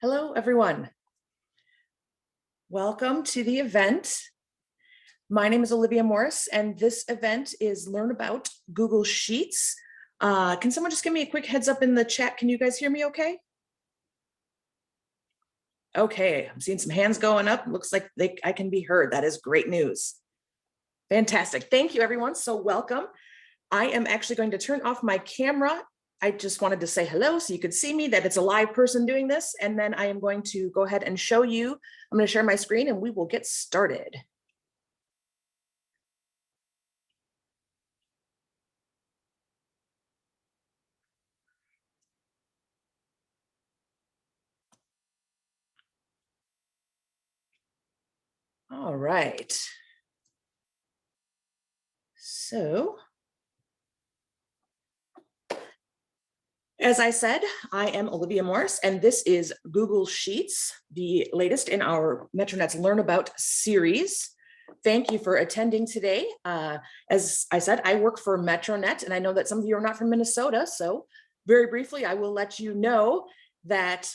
Hello, everyone. Welcome to the event. My name is Olivia Morris, and this event is Learnabout Google Sheets. Can someone just give me a quick heads up in the chat? Can you guys hear me okay? Okay, I'm seeing some hands going up. Looks like I can be heard. That is great news. Fantastic. Thank you, everyone. So welcome. I am actually going to turn off my camera. I just wanted to say hello so you could see me, that it's a live person doing this. And then I am going to go ahead and show you. I'm going to share my screen and we will get started. All right. So, as I said, I am Olivia Morris, and this is Google Sheets, the latest in our MetroNet's Learnabout series. Thank you for attending today. As I said, I work for MetroNet, and I know that some of you are not from Minnesota, so very briefly, I will let you know that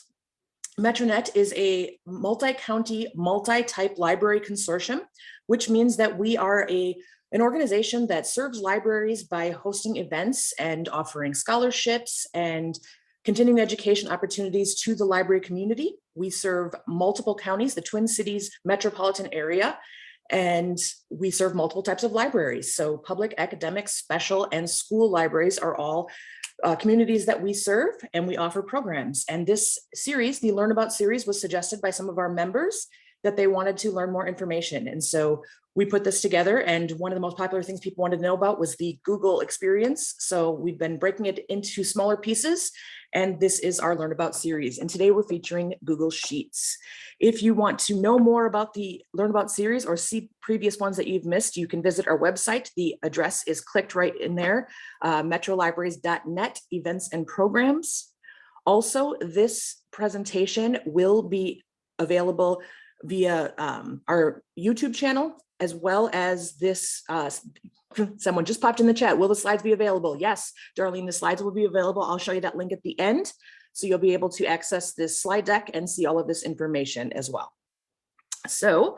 MetroNet is a multi-county, multi-type library consortium, which means that we are an organization that serves libraries by hosting events and offering scholarships and continuing education opportunities to the library community. We serve multiple counties, the Twin Cities metropolitan area, and we serve multiple types of libraries. So public, academic, special, and school libraries are all communities that we serve, and we offer programs. And this series, the Learnabout series, was suggested by some of our members that they wanted to learn more information. And so we put this together, and one of the most popular things people wanted to know about was the Google experience. So we've been breaking it into smaller pieces, and this is our Learnabout series. And today we're featuring Google Sheets. If you want to know more about the Learnabout series or see previous ones that you've missed, you can visit our website. The address is clicked right in there, metrolibraries.net, events and programs. Also, this presentation will be available via our YouTube channel, as well as this, someone just popped in the chat, will the slides be available? Yes, Darlene, the slides will be available. I'll show you that link at the end. So you'll be able to access this slide deck and see all of this information as well. So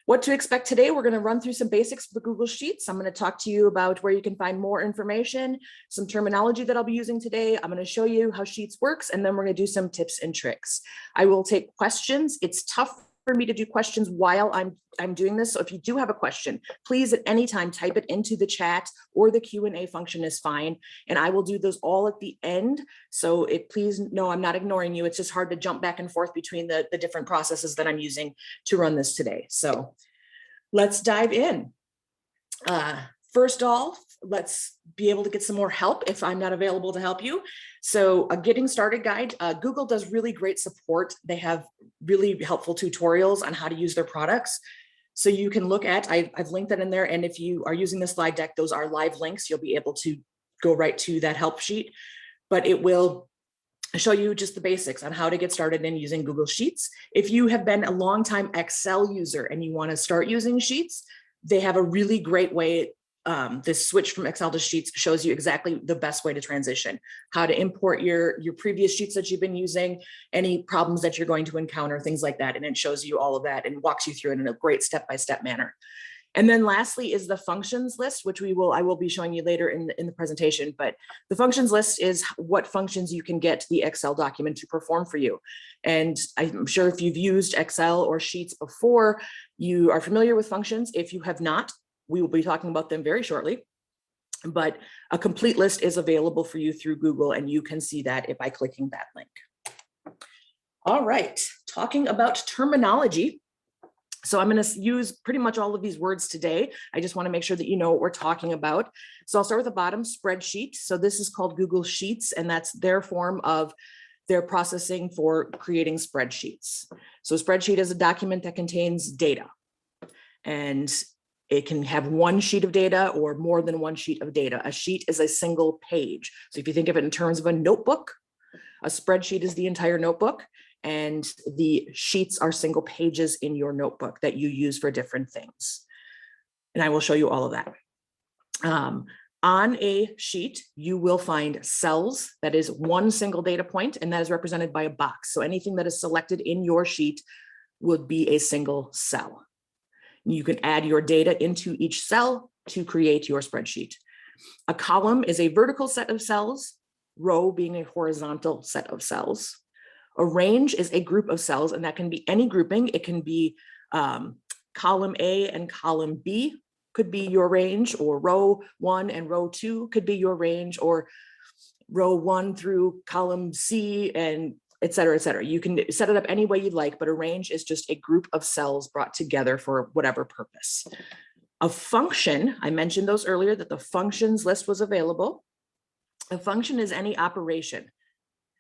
what to expect today, we're going to run through some basics of the Google Sheets. I'm going to talk to you about where you can find more information, some terminology that I'll be using today. I'm going to show you how Sheets works, and then we're going to do some tips and tricks. I will take questions. It's tough for me to do questions while I'm doing this. So if you do have a question, please at any time type it into the chat, or the Q&A function is fine. And I will do those all at the end. So please know I'm not ignoring you. It's just hard to jump back and forth between the different processes that I'm using to run this today. So let's dive in. First off, let's be able to get some more help if I'm not available to help you. So a getting started guide, Google does really great support. They have really helpful tutorials on how to use their products. So you can look at, I've linked that in there. And if you are using the slide deck, those are live links. You'll be able to go right to that help sheet, but it will show you just the basics on how to get started in using Google Sheets. If you have been a longtime Excel user and you want to start using Sheets, they have a really great way. This switch from Excel to Sheets shows you exactly the best way to transition, how to import your previous sheets that you've been using, any problems that you're going to encounter, things like that. And it shows you all of that and walks you through it in a great step-by-step manner. And then lastly is the functions list, which I will be showing you later in the presentation. But the functions list is what functions you can get the Excel document to perform for you. And I'm sure if you've used Excel or Sheets before, you are familiar with functions. If you have not, we will be talking about them very shortly. But a complete list is available for you through Google, and you can see that by clicking that link. All right, talking about terminology. So I'm going to use pretty much all of these words today. I just want to make sure that you know what we're talking about. So I'll start with the bottom, spreadsheet. So this is called Google Sheets, and that's their form of their processing for creating spreadsheets. So a spreadsheet is a document that contains data, and it can have one sheet of data or more than one sheet of data. A sheet is a single page. So if you think of it in terms of a notebook, a spreadsheet is the entire notebook, and the sheets are single pages in your notebook that you use for different things. And I will show you all of that. On a sheet, you will find cells. That is one single data point, and that is represented by a box. So anything that is selected in your sheet would be a single cell. You can add your data into each cell to create your spreadsheet. A column is a vertical set of cells, row being a horizontal set of cells. A range is a group of cells, and that can be any grouping. It can be column A and column B could be your range, or row 1 and row 2 could be your range, or row 1 through column C, and et cetera, et cetera. You can set it up any way you'd like, but a range is just a group of cells brought together for whatever purpose. A function, I mentioned those earlier, that the functions list was available. A function is any operation.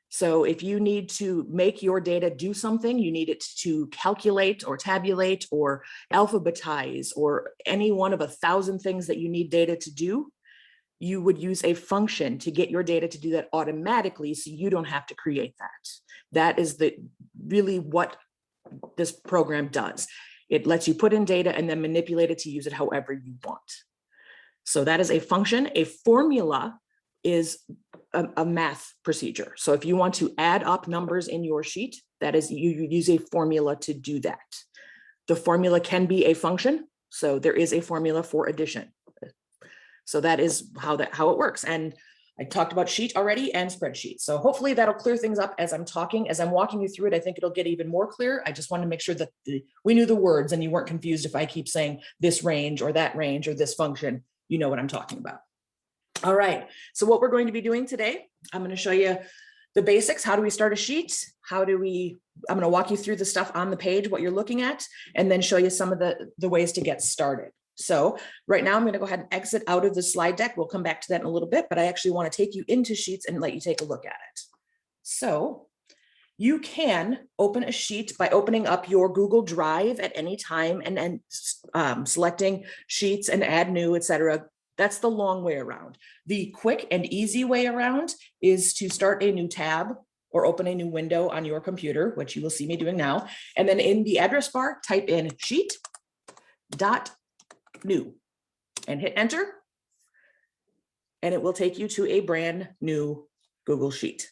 So if you need to make your data do something, you need it to calculate or tabulate or alphabetize or any one of 1,000 things that you need data to do, you would use a function to get your data to do that automatically, so you don't have to create that. That is really what this program does. It lets you put in data and then manipulate it to use it however you want. So that is a function. A formula is a math procedure. So if you want to add up numbers in your sheet, that is, you use a formula to do that. The formula can be a function. So there is a formula for addition. So that is how it works. And I talked about sheet already and spreadsheet. So hopefully that'll clear things up as I'm talking. As I'm walking you through it, I think it'll get even more clear. I just want to make sure that we knew the words and you weren't confused if I keep saying this range or that range or this function. You know what I'm talking about. All right, so what we're going to be doing today, I'm going to show you the basics. How do we start a sheet? I'm going to walk you through the stuff on the page, what you're looking at, and then show you some of the ways to get started. So right now I'm going to go ahead and exit out of the slide deck. We'll come back to that in a little bit, but I actually want to take you into Sheets and let you take a look at it. So you can open a sheet by opening up your Google Drive at any time and then selecting Sheets and Add New, etc. That's the long way around. The quick and easy way around is to start a new tab or open a new window on your computer, which you will see me doing now. And then in the address bar, type in sheet.new and hit enter. And it will take you to a brand new Google Sheet.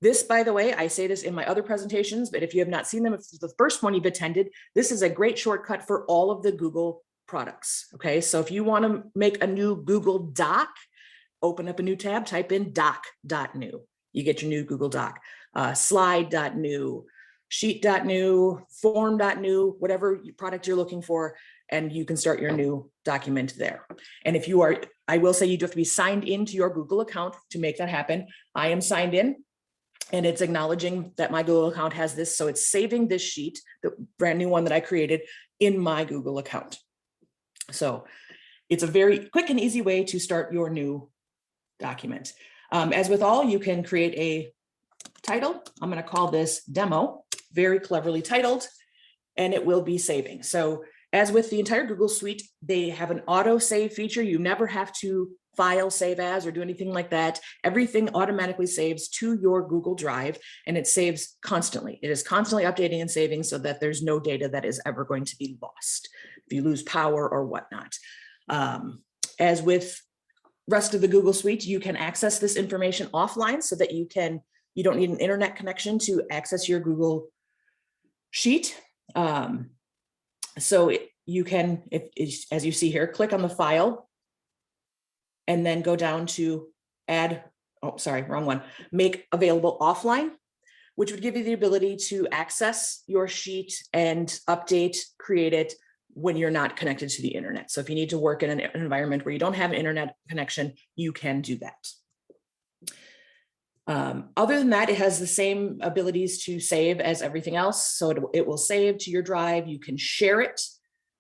This, by the way, I say this in my other presentations, but if you have not seen them, if it's the first one you've attended, this is a great shortcut for all of the Google products. Okay, so if you want to make a new Google Doc, open up a new tab, type in doc.new. You get your new Google Doc. Slide.new, sheet.new, form.new, whatever product you're looking for, and you can start your new document there. And if you are, I will say you do have to be signed into your Google account to make that happen. I am signed in, and it's acknowledging that my Google account has this, so it's saving this sheet, the brand new one that I created, in my Google account. So it's a very quick and easy way to start your new document. As with all, you can create a title. I'm going to call this demo, very cleverly titled, and it will be saving. So as with the entire Google Suite, they have an auto save feature. You never have to file, save as, or do anything like that. Everything automatically saves to your Google Drive, and it saves constantly. It is constantly updating and saving so that there's no data that is ever going to be lost if you lose power or whatnot. As with rest of the Google Suite, you can access this information offline so that you don't need an internet connection to access your Google Sheet. So you can, as you see here, click on the file and then go down to add, oh, sorry, wrong one, make available offline, which would give you the ability to access your sheet and update, create it when you're not connected to the internet. So if you need to work in an environment where you don't have an internet connection, you can do that. Other than that, it has the same abilities to save as everything else. So it will save to your drive. You can share it.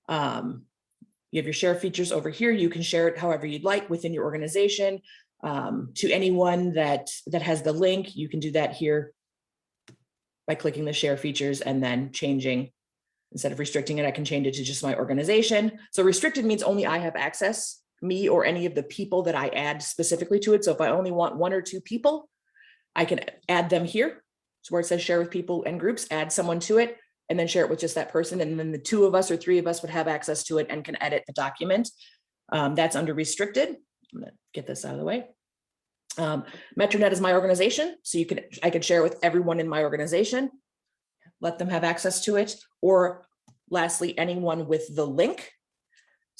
You have your share features over here. You can share it however you'd like within your organization to anyone that has the link. You can do that here by clicking the share features and then changing. Instead of restricting it, I can change it to just my organization. So restricted means only I have access, me or any of the people that I add specifically to it. So if I only want 1 or 2 people, I can add them here. So where it says share with people and groups, add someone to it, and then share it with just that person. And then the 2 of us or 3 of us would have access to it and can edit the document. That's under restricted. I'm gonna get this out of the way. MetroNet is my organization, so I could share with everyone in my organization, let them have access to it, or lastly, anyone with the link.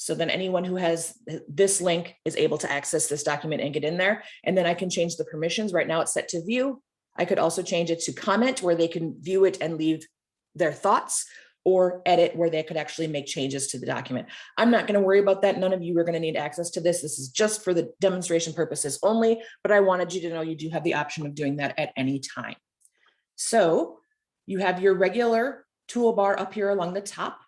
So then anyone who has this link is able to access this document and get in there. And then I can change the permissions. Right now it's set to view. I could also change it to comment, where they can view it and leave their thoughts, or edit, where they could actually make changes to the document. I'm not going to worry about that. None of you are going to need access to this. This is just for the demonstration purposes only, but I wanted you to know you do have the option of doing that at any time. So you have your regular toolbar up here along the top.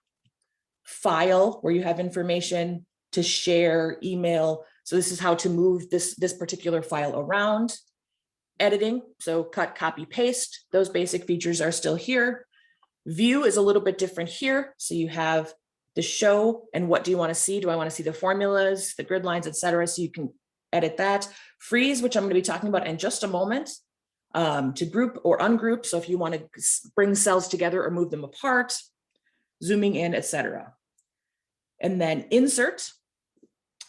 File, where you have information to share, email. So this is how to move this particular file around. Editing, so cut, copy, paste. Those basic features are still here. View is a little bit different here. So you have the show and what do you want to see? Do I want to see the formulas, the grid lines, etc.? So you can edit that. Freeze, which I'm going to be talking about in just a moment, to group or ungroup. So if you want to bring cells together or move them apart, zooming in, etc. And then insert.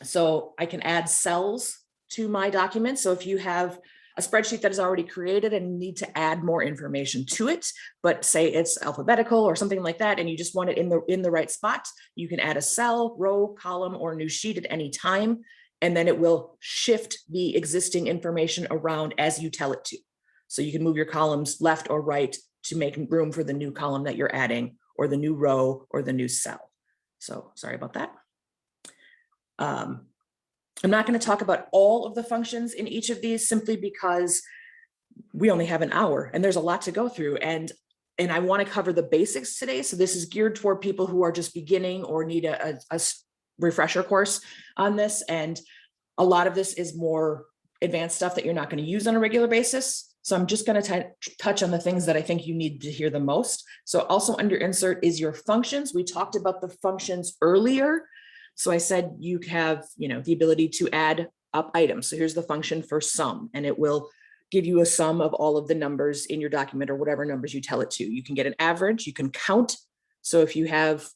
So I can add cells to my document. So if you have a spreadsheet that is already created and need to add more information to it, but say it's alphabetical or something like that, and you just want it in the right spot, you can add a cell, row, column, or new sheet at any time, and then it will shift the existing information around as you tell it to. So you can move your columns left or right to make room for the new column that you're adding, or the new row, or the new cell. So sorry about that. I'm not going to talk about all of the functions in each of these, simply because we only have an hour and there's a lot to go through. And I want to cover the basics today. So this is geared toward people who are just beginning or need a refresher course on this. And a lot of this is more advanced stuff that you're not going to use on a regular basis. So I'm just going to touch on the things that I think you need to hear the most. So also under insert is your functions. We talked about the functions earlier. So I said you have, the ability to add up items. So here's the function for sum, and it will give you a sum of all of the numbers in your document, or whatever numbers you tell it to. You can get an average, you can count. So if you have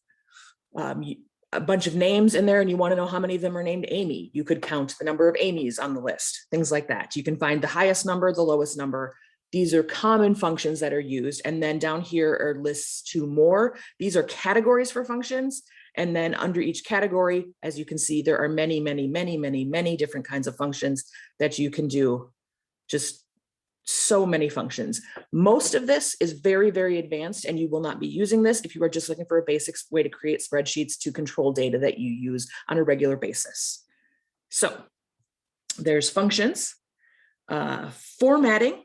a bunch of names in there and you want to know how many of them are named Amy, you could count the number of Amy's on the list, things like that. You can find the highest number, the lowest number. These are common functions that are used. And then down here are lists to more. These are categories for functions. And then under each category, as you can see, there are many, many, many, many, many different kinds of functions that you can do. Just so many functions. Most of this is very, very advanced, and you will not be using this if you are just looking for a basic way to create spreadsheets to control data that you use on a regular basis. So there's functions, formatting.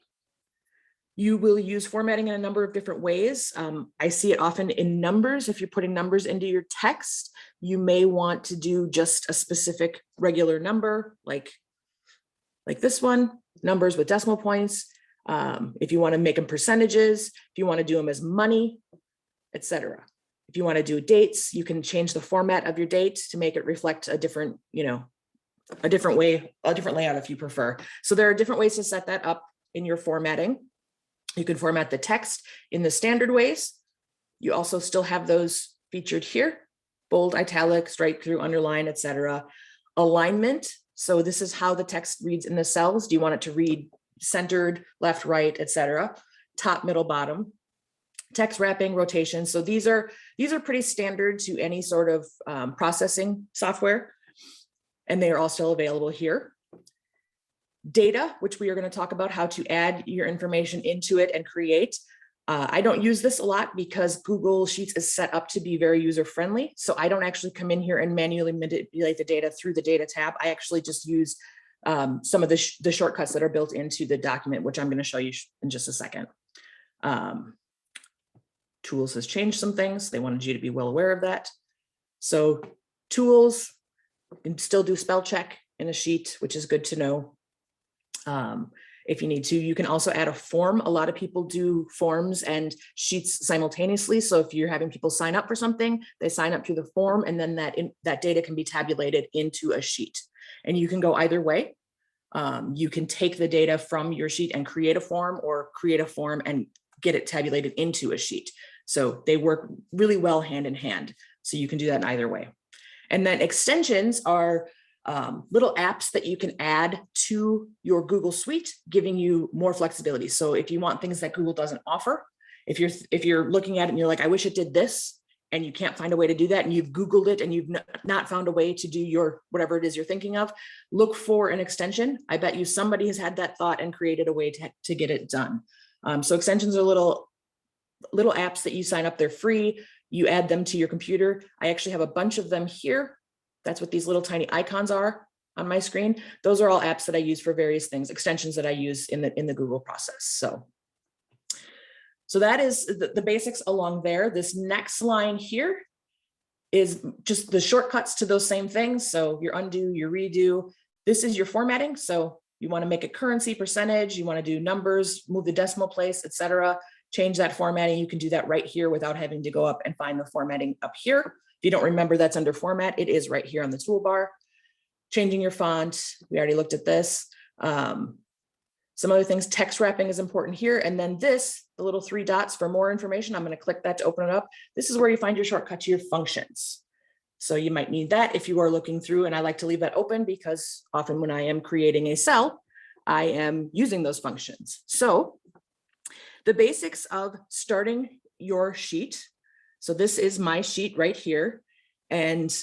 You will use formatting in a number of different ways. I see it often in numbers. If you're putting numbers into your text, you may want to do just a specific regular number, like this one, numbers with decimal points. If you want to make them percentages, if you want to do them as money, etc. If you want to do dates, you can change the format of your date to make it reflect a different, a different layout if you prefer. So there are different ways to set that up in your formatting. You can format the text in the standard ways. You also still have those featured here: bold, italic, strike through, underline, etc. Alignment. So this is how the text reads in the cells. Do you want it to read centered, left, right, etc.? Top, middle, bottom. Text wrapping, rotation. So these are pretty standard to any sort of processing software, and they are all still available here. Data, which we are going to talk about how to add your information into it and create. I don't use this a lot because Google Sheets is set up to be very user-friendly. So I don't actually come in here and manually manipulate the data through the data tab. I actually just use some of the shortcuts that are built into the document, which I'm going to show you in just a second. Tools has changed some things. They wanted you to be well aware of that. So tools, you can still do spell check in a sheet, which is good to know. If you need to, you can also add a form. A lot of people do forms and sheets simultaneously. So if you're having people sign up for something, they sign up through the form, and then that data can be tabulated into a sheet. And you can go either way. You can take the data from your sheet and create a form, or create a form and get it tabulated into a sheet. So they work really well hand in hand. So you can do that in either way. And then extensions are little apps that you can add to your Google Suite, giving you more flexibility. So if you want things that Google doesn't offer, if you're looking at it and you're like, I wish it did this, and you can't find a way to do that, and you've Googled it and you've not found a way to do your whatever it is you're thinking of, look for an extension. I bet you somebody has had that thought and created a way to get it done. So extensions are little apps that you sign up. They're free. You add them to your computer. I actually have a bunch of them here. That's what these little tiny icons are on my screen. Those are all apps that I use for various things, extensions that I use in the Google process. So that is the basics along there. This next line here is just the shortcuts to those same things. So your undo, your redo. This is your formatting. So you want to make it currency, percentage, you want to do numbers, move the decimal place, etc. Change that formatting. You can do that right here without having to go up and find the formatting up here. If you don't remember that's under format, it is right here on the toolbar. Changing your font. We already looked at this. Some other things, text wrapping is important here. And then this, the little 3 dots for more information, I'm going to click that to open it up. This is where you find your shortcut to your functions. So you might need that if you are looking through, and I like to leave that open because often when I am creating a cell, I am using those functions. So the basics of starting your sheet. So this is my sheet right here. And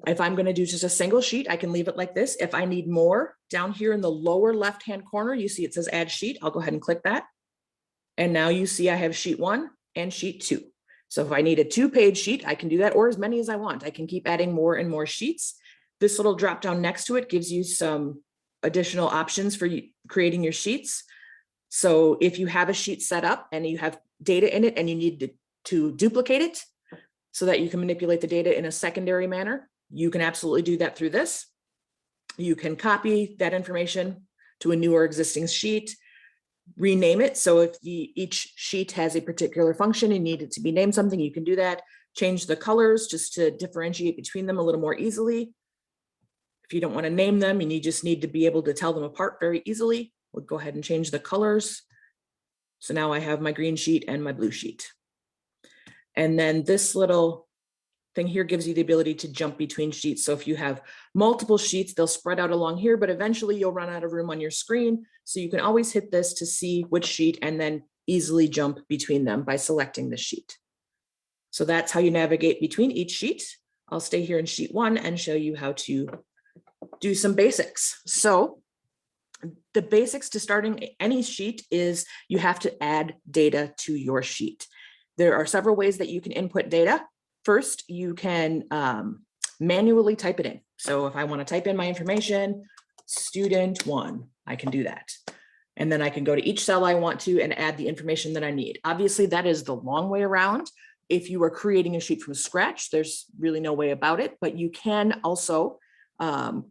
if I'm going to do just a single sheet, I can leave it like this. If I need more, down here in the lower left-hand corner, you see it says add sheet. I'll go ahead and click that. And now you see I have sheet 1 and sheet 2. So if I need a 2-page sheet, I can do that, or as many as I want. I can keep adding more and more sheets. This little drop down next to it gives you some additional options for creating your sheets. So if you have a sheet set up and you have data in it and you need to duplicate it so that you can manipulate the data in a secondary manner, you can absolutely do that through this. You can copy that information to a new or existing sheet, rename it. So if each sheet has a particular function and need it to be named something, you can do that. Change the colors just to differentiate between them a little more easily. If you don't want to name them and you just need to be able to tell them apart very easily, we'll go ahead and change the colors. So now I have my green sheet and my blue sheet. And then this little thing here gives you the ability to jump between sheets. So if you have multiple sheets, they'll spread out along here, but eventually you'll run out of room on your screen. So you can always hit this to see which sheet and then easily jump between them by selecting the sheet. So that's how you navigate between each sheet. I'll stay here in sheet 1 and show you how to do some basics. So the basics to starting any sheet is you have to add data to your sheet. There are several ways that you can input data. First, you can manually type it in. So if I want to type in my information, student 1, I can do that. And then I can go to each cell I want to and add the information that I need. Obviously, that is the long way around. If you are creating a sheet from scratch, there's really no way about it, but you can also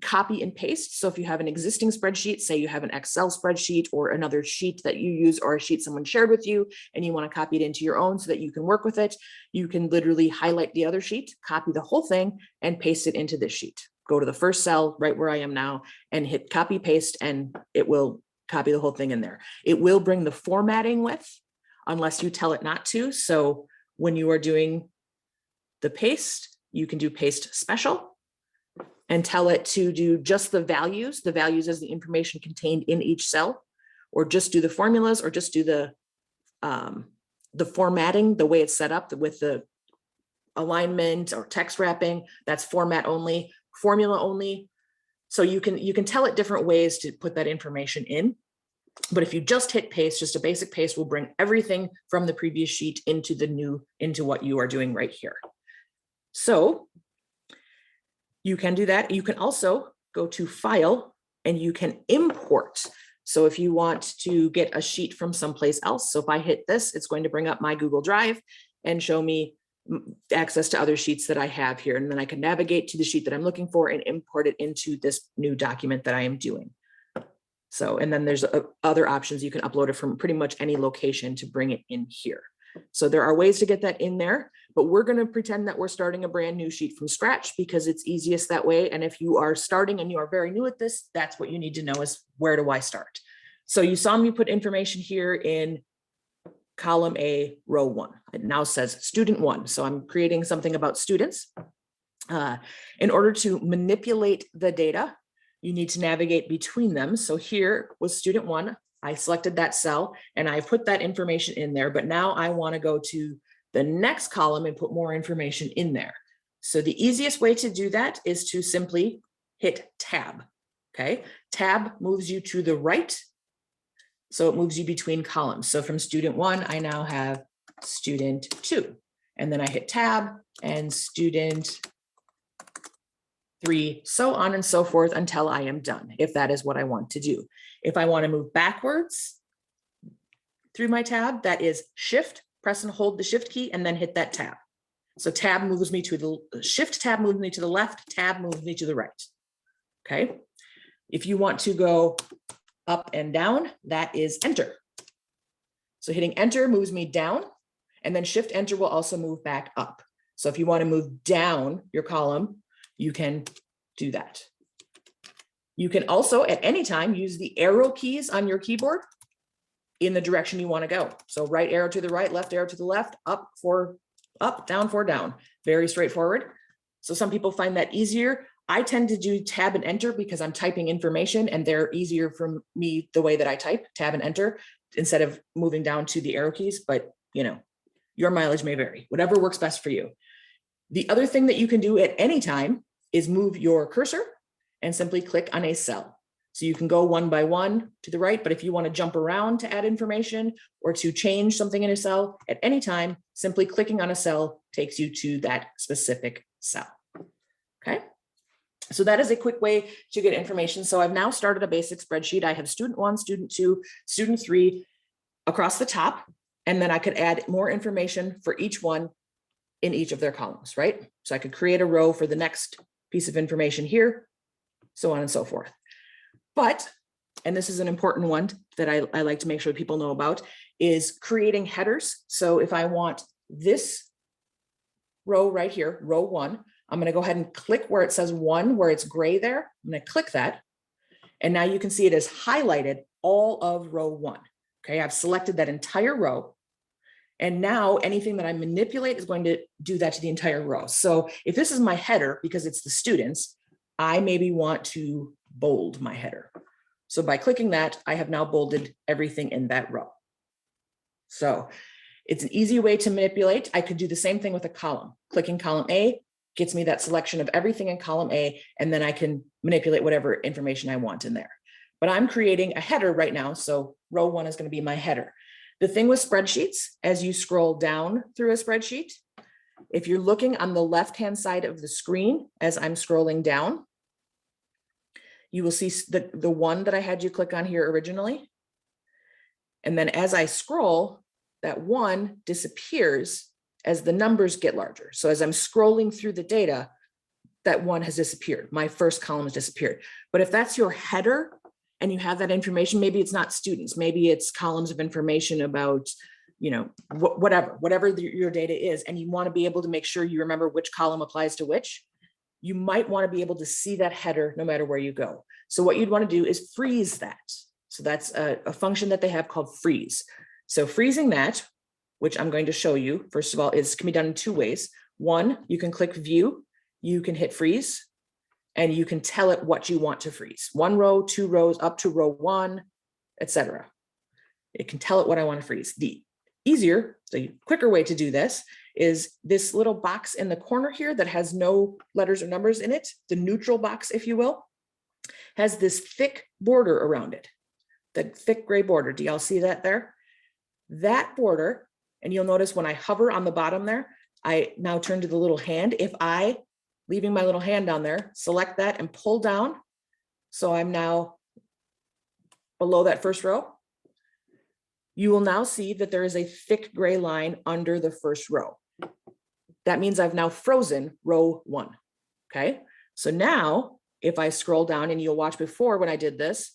copy and paste. So if you have an existing spreadsheet, say you have an Excel spreadsheet or another sheet that you use or a sheet someone shared with you, and you want to copy it into your own so that you can work with it, you can literally highlight the other sheet, copy the whole thing and paste it into this sheet. Go to the first cell right where I am now and hit copy paste, and it will copy the whole thing in there. It will bring the formatting with, unless you tell it not to. So when you are doing the paste, you can do paste special and tell it to do just the values as the information contained in each cell, or just do the formulas, or just do the formatting, the way it's set up with the alignment or text wrapping. That's format only, formula only. So you can tell it different ways to put that information in. But if you just hit paste, just a basic paste will bring everything from the previous sheet into what you are doing right here. So you can do that. You can also go to File and you can import. So if you want to get a sheet from someplace else, so if I hit this, it's going to bring up my Google Drive and show me access to other sheets that I have here. And then I can navigate to the sheet that I'm looking for and import it into this new document that I am doing. So, and then there's other options. You can upload it from pretty much any location to bring it in here. So there are ways to get that in there, but we're going to pretend that we're starting a brand new sheet from scratch because it's easiest that way. And if you are starting and you are very new at this, that's what you need to know is, where do I start? So you saw me put information here in column A, row 1. It now says student 1. So I'm creating something about students. In order to manipulate the data, you need to navigate between them. So here was student 1. I selected that cell and I put that information in there, but now I want to go to the next column and put more information in there. So the easiest way to do that is to simply hit tab. Okay, tab moves you to the right. So it moves you between columns. So from student 1, I now have student 2. And then I hit tab and student 3, so on and so forth until I am done, if that is what I want to do. If I want to move backwards through my tab, that is shift, press and hold the shift key and then hit that tab. So tab moves me to the shift, tab moves me to the left, tab moves me to the right. Okay. If you want to go up and down, that is enter. So hitting enter moves me down, and then shift enter will also move back up. So if you want to move down your column, you can do that. You can also at any time use the arrow keys on your keyboard in the direction you want to go. So right arrow to the right, left arrow to the left, up for up, down for down. Very straightforward. So some people find that easier. I tend to do tab and enter because I'm typing information and they're easier for me the way that I type, tab and enter, instead of moving down to the arrow keys. But you know, your mileage may vary, whatever works best for you. The other thing that you can do at any time is move your cursor and simply click on a cell. So you can go one by one to the right, but if you want to jump around to add information or to change something in a cell at any time, simply clicking on a cell takes you to that specific cell. Okay. So that is a quick way to get information. So I've now started a basic spreadsheet. I have student 1, student 2, student 3 across the top, and then I could add more information for each one in each of their columns, right? So I could create a row for the next piece of information here, so on and so forth. But, and this is an important one that I like to make sure people know about, is creating headers. So if I want this row right here, row 1, I'm going to go ahead and click where it says 1, where it's gray there. I'm going to click that. And now you can see it has highlighted all of row 1. Okay, I've selected that entire row. And now anything that I manipulate is going to do that to the entire row. So if this is my header, because it's the students, I maybe want to bold my header. So by clicking that, I have now bolded everything in that row. So it's an easy way to manipulate. I could do the same thing with a column. Clicking column A gets me that selection of everything in column A, and then I can manipulate whatever information I want in there. But I'm creating a header right now, so row 1 is going to be my header. The thing with spreadsheets, as you scroll down through a spreadsheet, if you're looking on the left-hand side of the screen, as I'm scrolling down, you will see the one that I had you click on here originally. And then as I scroll, that one disappears as the numbers get larger. So as I'm scrolling through the data, that one has disappeared. My first column has disappeared. But if that's your header and you have that information, maybe it's not students, maybe it's columns of information about, you know, whatever your data is, and you want to be able to make sure you remember which column applies to which, you might want to be able to see that header no matter where you go. So what you'd want to do is freeze that. So that's a function that they have called freeze. So freezing that, which I'm going to show you, first of all, can be done in 2 ways. One, you can click view, you can hit freeze, and you can tell it what you want to freeze. 1 row, 2 rows, up to row 1, etc. It can tell it what I want to freeze. The quicker way to do this is this little box in the corner here that has no letters or numbers in it, the neutral box, if you will, has this thick border around it, the thick gray border. Do y'all see that there? That border, and you'll notice when I hover on the bottom there, I now turn to the little hand. If I, leaving my little hand down there, select that and pull down, so I'm now below that first row, you will now see that there is a thick gray line under the first row. That means I've now frozen row 1, okay? So now, if I scroll down, and you'll watch before when I did this,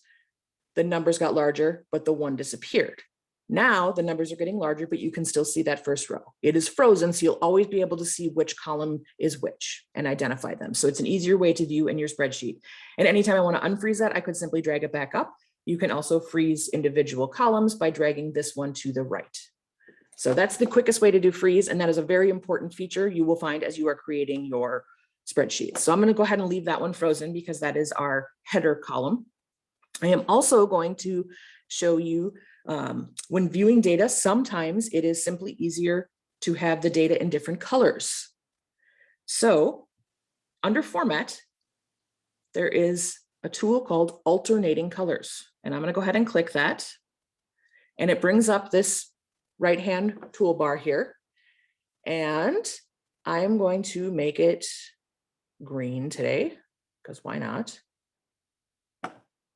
the numbers got larger, but the 1 disappeared. Now the numbers are getting larger, but you can still see that first row. It is frozen, so you'll always be able to see which column is which and identify them. So it's an easier way to view in your spreadsheet. And anytime I want to unfreeze that, I could simply drag it back up. You can also freeze individual columns by dragging this one to the right. So that's the quickest way to do freeze, and that is a very important feature you will find as you are creating your spreadsheets. So I'm going to go ahead and leave that one frozen because that is our header column. I am also going to show you when viewing data, sometimes it is simply easier to have the data in different colors. So under format, there is a tool called alternating colors. And I'm going to go ahead and click that. And it brings up this right-hand toolbar here. And I'm going to make it green today, because why not?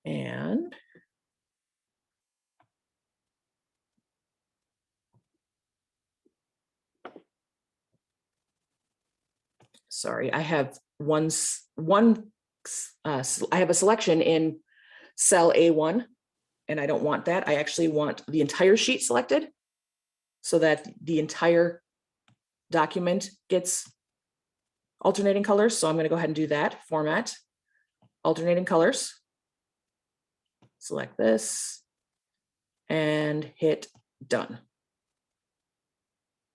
And sorry, I have I have a selection in cell A1, and I don't want that. I actually want the entire sheet selected so that the entire document gets alternating colors. So I'm going to go ahead and do that. Format, alternating colors. Select this and hit done.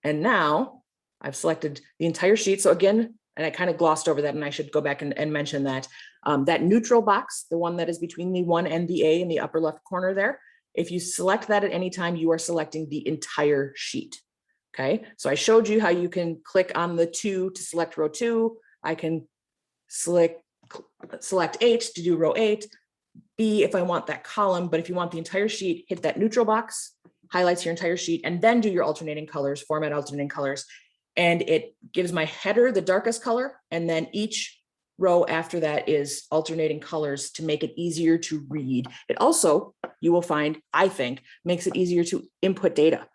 And now I've selected the entire sheet. So again, and I kind of glossed over that, and I should go back and mention that that neutral box, the one that is between the 1 and the A in the upper left corner there, if you select that at any time, you are selecting the entire sheet. Okay, so I showed you how you can click on the 2 to select row 2. I can select 8 to do row 8. B if I want that column, but if you want the entire sheet, hit that neutral box, highlights your entire sheet, and then do your alternating colors, format alternating colors. And it gives my header the darkest color, and then each row after that is alternating colors to make it easier to read. It also, you will find, I think, makes it easier to input data.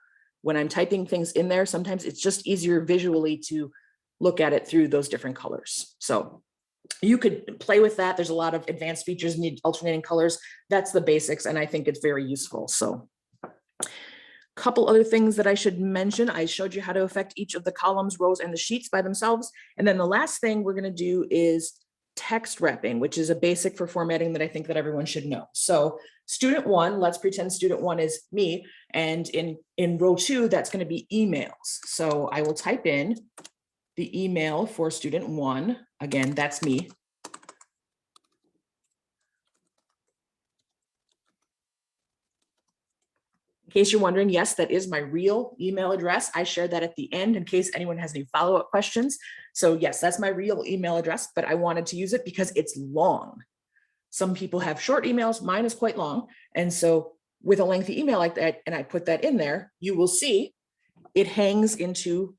When I'm typing things in there, sometimes it's just easier visually to look at it through those different colors. So you could play with that. There's a lot of advanced features in the alternating colors. That's the basics, and I think it's very useful. So couple other things that I should mention. I showed you how to affect each of the columns, rows, and the sheets by themselves. And then the last thing we're going to do is text wrapping, which is a basic for formatting that I think that everyone should know. So student 1, let's pretend student 1 is me. And in row 2, that's going to be emails. So I will type in the email for student 1. Again, that's me. In case you're wondering, yes, that is my real email address. I shared that at the end in case anyone has any follow-up questions. So yes, that's my real email address, but I wanted to use it because it's long. Some people have short emails. Mine is quite long. And so with a lengthy email like that, and I put that in there, you will see it hangs into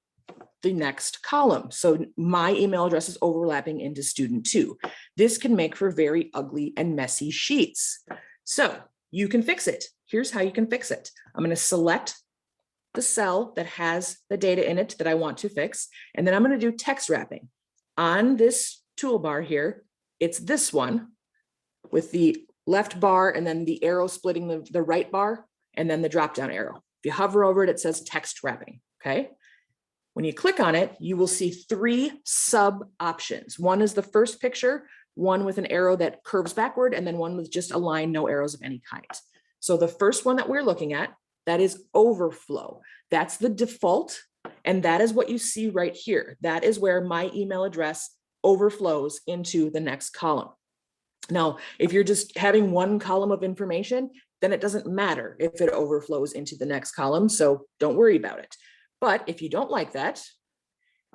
the next column. So my email address is overlapping into student 2. This can make for very ugly and messy sheets. So you can fix it. Here's how you can fix it. I'm going to select the cell that has the data in it that I want to fix, and then I'm going to do text wrapping. On this toolbar here, it's this one with the left bar and then the arrow splitting the right bar, and then the drop-down arrow. If you hover over it, it says text wrapping, okay? When you click on it, you will see 3 sub options. One is the first picture, one with an arrow that curves backward, and then one with just a line, no arrows of any kind. So the first one that we're looking at, that is overflow. That's the default, and that is what you see right here. That is where my email address overflows into the next column. Now, if you're just having one column of information, then it doesn't matter if it overflows into the next column, so don't worry about it. But if you don't like that,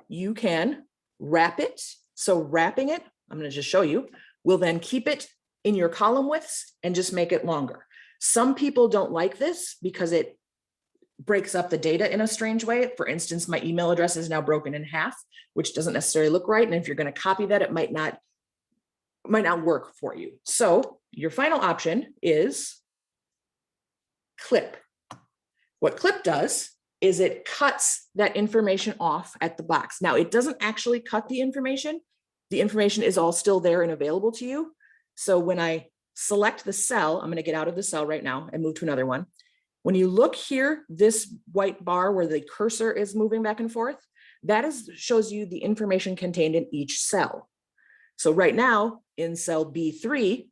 you can wrap it. So wrapping it, I'm going to just show you, will then keep it in your column widths and just make it longer. Some people don't like this because it breaks up the data in a strange way. For instance, my email address is now broken in half, which doesn't necessarily look right. And if you're going to copy that, it might not work for you. So your final option is clip. What clip does is it cuts that information off at the box. Now, it doesn't actually cut the information. The information is all still there and available to you. So when I select the cell, I'm going to get out of the cell right now and move to another one. When you look here, this white bar where the cursor is moving back and forth, that shows you the information contained in each cell. So right now in cell B3,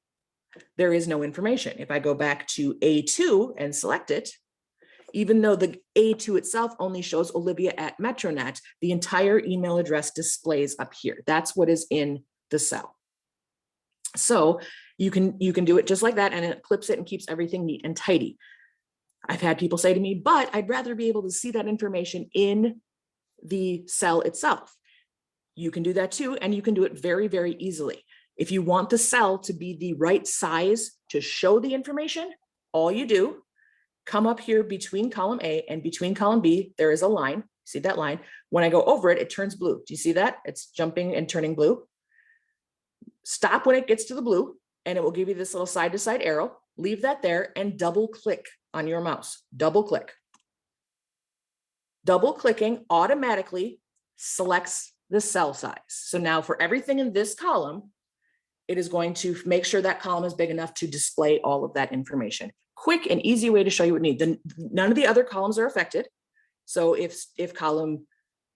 there is no information. If I go back to A2 and select it, Even though the A2 itself only shows Olivia at Metronet, the entire email address displays up here. That's what is in the cell. So you can do it just like that, and it clips it and keeps everything neat and tidy. I've had people say to me, but I'd rather be able to see that information in the cell itself. You can do that too, and you can do it very, very easily. If you want the cell to be the right size to show the information, all you do, come up here between column A and between column B, there is a line. See that line? When I go over it, it turns blue. Do you see that? It's jumping and turning blue. Stop when it gets to the blue, and it will give you this little side-to-side arrow. Leave that there and double click on your mouse. Double click. Double clicking automatically selects the cell size. So now for everything in this column, it is going to make sure that column is big enough to display all of that information. Quick and easy way to show you what you need. None of the other columns are affected. So if column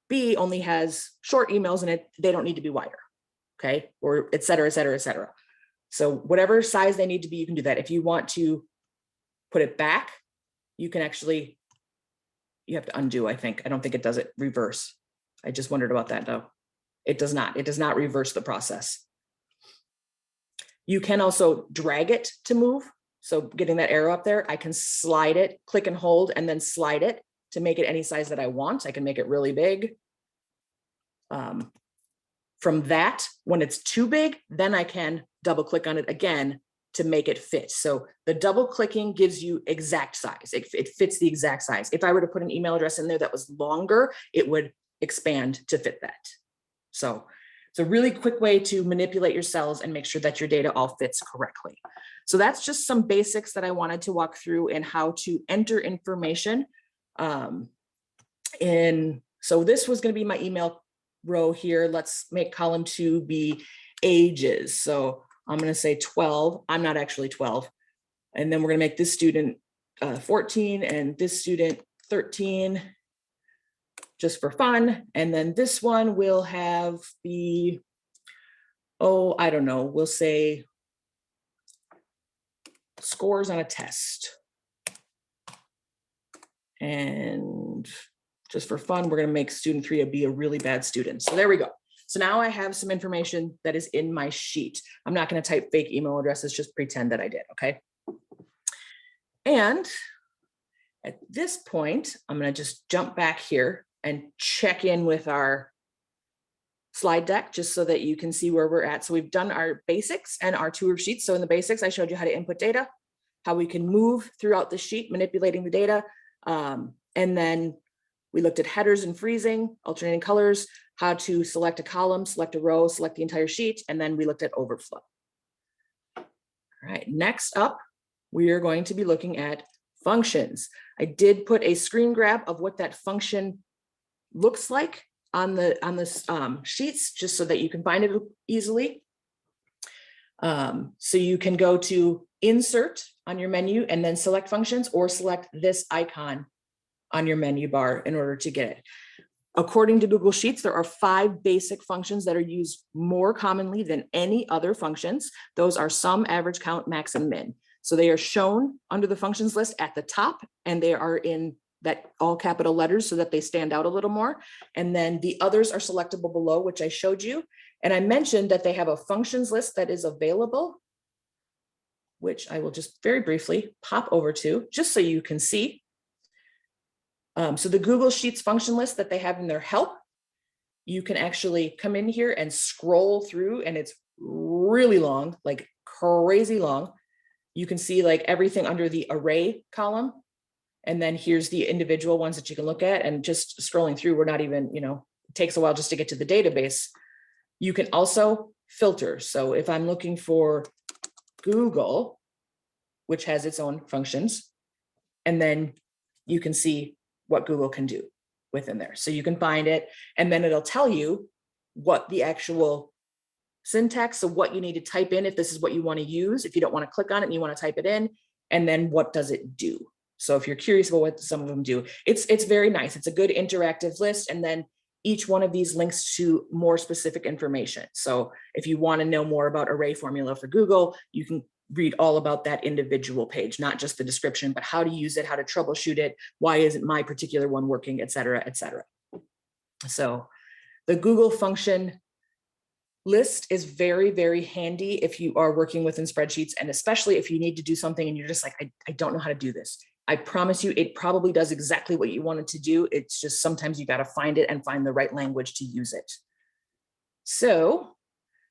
B only has short emails in it, they don't need to be wider, okay? Or et cetera, et cetera, et cetera. So whatever size they need to be, you can do that. If you want to put it back, you can actually, you have to undo, I think. I don't think it does it reverse. I just wondered about that though. It does not reverse the process. You can also drag it to move. So getting that arrow up there, I can slide it, click and hold, and then slide it to make it any size that I want. I can make it really big. From that, when it's too big, then I can double click on it again to make it fit. So the double clicking gives you exact size. It fits the exact size. If I were to put an email address in there that was longer, it would expand to fit that. So it's a really quick way to manipulate your cells and make sure that your data all fits correctly. So that's just some basics that I wanted to walk through in how to enter information. So this was going to be my email row here. Let's make column 2 be ages. So I'm going to say 12. I'm not actually 12. And then we're going to make this student 14 and this student 13, just for fun. And then this one will have the, I don't know, we'll say scores on a test. And just for fun, we're going to make student 3 be a really bad student. So there we go. So now I have some information that is in my sheet. I'm not going to type fake email addresses, just pretend that I did, okay? And at this point, I'm going to just jump back here and check in with our slide deck just so that you can see where we're at. So we've done our basics and our tour sheets. So in the basics, I showed you how to input data, how we can move throughout the sheet, manipulating the data. And then we looked at headers and freezing, alternating colors, how to select a column, select a row, select the entire sheet, and then we looked at overflow. All right, next up, we are going to be looking at functions. I did put a screen grab of what that function looks like on the sheets, just so that you can find it easily. So you can go to insert on your menu and then select functions, or select this icon on your menu bar in order to get it. According to Google Sheets, there are 5 basic functions that are used more commonly than any other functions. Those are sum, average, count, max, and min. So they are shown under the functions list at the top, and they are in that all capital letters so that they stand out a little more. And then the others are selectable below, which I showed you. And I mentioned that they have a functions list that is available, which I will just very briefly pop over to, just so you can see. So the Google Sheets function list that they have in their help, you can actually come in here and scroll through, and it's really long, like crazy long. You can see like everything under the array column. And then here's the individual ones that you can look at, and just scrolling through, we're not even, it takes a while just to get to the database. You can also filter. So if I'm looking for Google, which has its own functions, and then you can see what Google can do within there. So you can find it, and then it'll tell you what the actual syntax, so what you need to type in if this is what you want to use, if you don't want to click on it and you want to type it in, and then what does it do? So if you're curious about what some of them do, it's very nice. It's a good interactive list, and then each one of these links to more specific information. So if you want to know more about array formula for Google, you can read all about that individual page, not just the description, but how to use it, how to troubleshoot it, why isn't my particular one working, et cetera, et cetera. So the Google function list is very, very handy if you are working within spreadsheets, and especially if you need to do something and you're just like, I don't know how to do this. I promise you, it probably does exactly what you want it to do. It's just sometimes you got to find it and find the right language to use it. So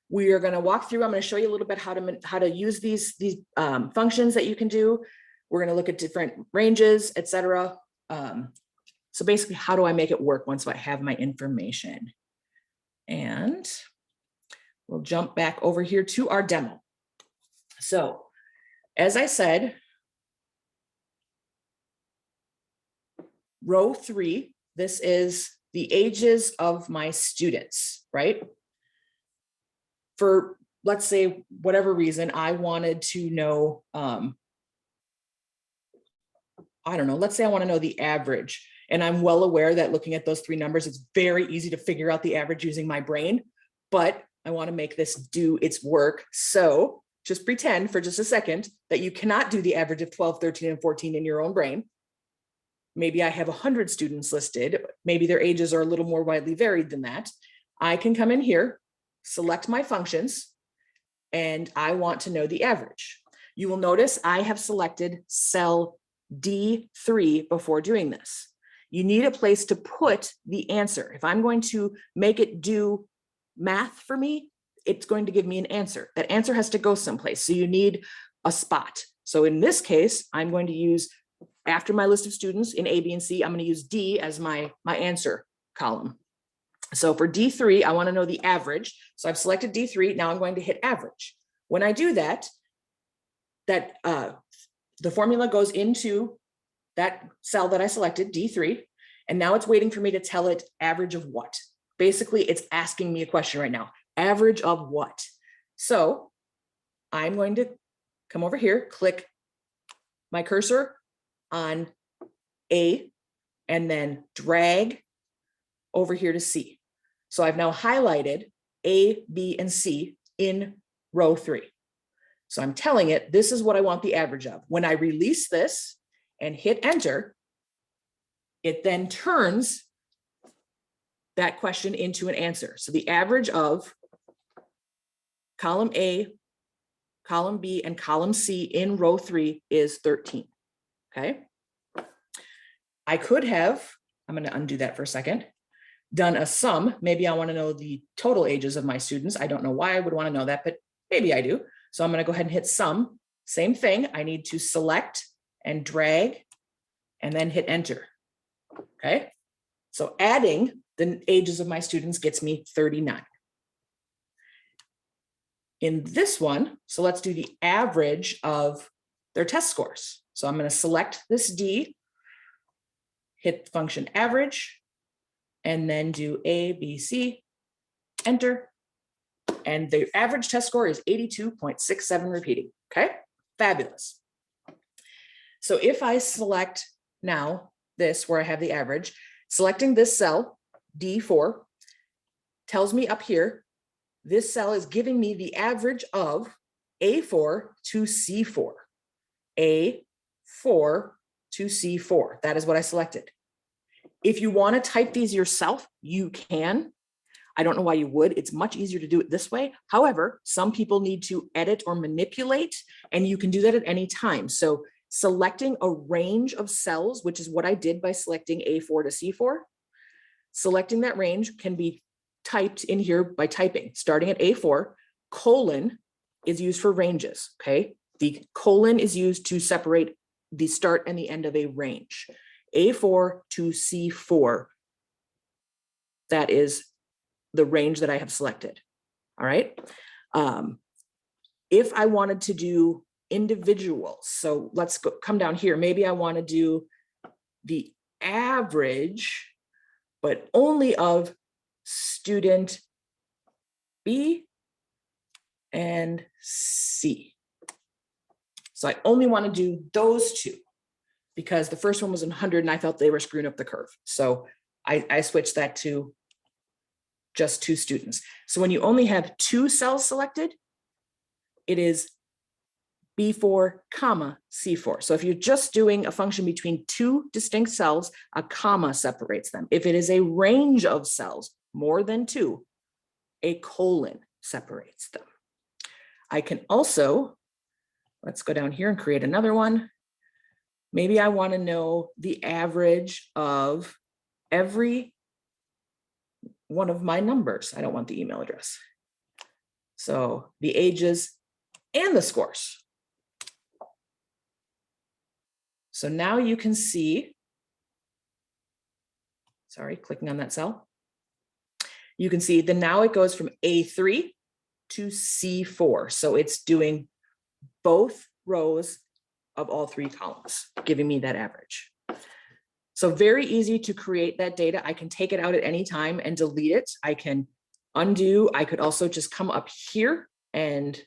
we are going to walk through. I'm going to show you a little bit how to use these functions that you can do. We're going to look at different ranges, etc. So basically, how do I make it work once I have my information? And we'll jump back over here to our demo. So as I said, row 3, this is the ages of my students, right? For, let's say, whatever reason, I wanted to know, I don't know, let's say I want to know the average. And I'm well aware that looking at those 3 numbers, it's very easy to figure out the average using my brain, but I want to make this do its work. So just pretend for just a second that you cannot do the average of 12, 13, and 14 in your own brain. Maybe I have 100 students listed. Maybe their ages are a little more widely varied than that. I can come in here, select my functions, and I want to know the average. You will notice I have selected cell D3 before doing this. You need a place to put the answer. If I'm going to make it do math for me, it's going to give me an answer. That answer has to go someplace. So you need a spot. So in this case, I'm going to use, after my list of students in A, B, and C, I'm going to use D as my answer column. So for D3, I want to know the average. So I've selected D3. Now I'm going to hit average. When I do that, the formula goes into that cell that I selected, D3, and now it's waiting for me to tell it average of what. Basically, it's asking me a question right now, average of what? So I'm going to come over here, click my cursor on A, and then drag over here to C. So I've now highlighted A, B, and C in row 3. So I'm telling it, this is what I want the average of. When I release this and hit enter, it then turns that question into an answer. So the average of column A, column B, and column C in row 3 is 13, okay? I could have, I'm gonna undo that for a second, done a sum. Maybe I wanna know the total ages of my students. I don't know why I would wanna know that, but maybe I do. So I'm gonna go ahead and hit sum. Same thing, I need to select and drag and then hit enter, okay? So adding the ages of my students gets me 39. In this one, so let's do the average of their test scores. So I'm going to select this D, hit function average, and then do A, B, C, enter. And the average test score is 82.67 repeating, okay? Fabulous. So if I select now this, where I have the average, selecting this cell, D4, tells me up here, this cell is giving me the average of A4 to C4. A4 to C4. That is what I selected. If you want to type these yourself, you can. I don't know why you would. It's much easier to do it this way. However, some people need to edit or manipulate, and you can do that at any time. So selecting a range of cells, which is what I did by selecting A4 to C4, selecting that range can be typed in here by typing, starting at A4, colon is used for ranges, okay? The colon is used to separate the start and the end of a range. A4 to C4, that is the range that I have selected, all right? If I wanted to do individuals, so let's come down here. Maybe I want to do the average, but only of student B and C. So I only want to do those two because the first one was 100 and I felt they were screwing up the curve. So I switched that to just 2 students. So when you only have 2 cells selected, it is B4, comma, C4. So if you're just doing a function between two distinct cells, a comma separates them. If it is a range of cells, more than two, a colon separates them. I can also, let's go down here and create another one. Maybe I want to know the average of every one of my numbers. I don't want the email address. So the ages and the scores. So now you can see, sorry, clicking on that cell. You can see that now it goes from A3 to C4. So it's doing both rows of all three columns, giving me that average. So very easy to create that data. I can take it out at any time and delete it. I can undo. I could also just come up here and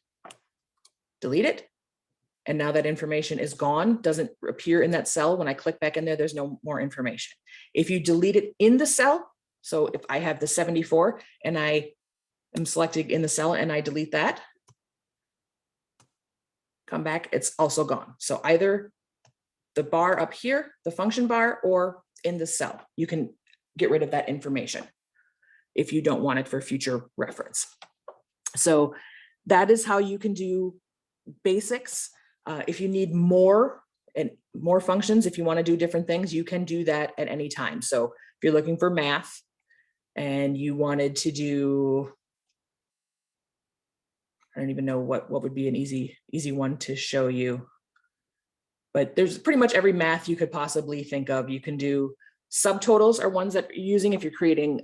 delete it. And now that information is gone, doesn't appear in that cell. When I click back in there, there's no more information. If you delete it in the cell, so if I have the 74 and I am selected in the cell and I delete that, come back, it's also gone. So either the bar up here, the function bar, or in the cell, you can get rid of that information if you don't want it for future reference. So that is how you can do basics. If you need more and more functions, if you want to do different things, you can do that at any time. So if you're looking for math and you wanted to do, I don't even know what would be an easy one to show you, but there's pretty much every math you could possibly think of. You can do subtotals are ones that you're using if you're creating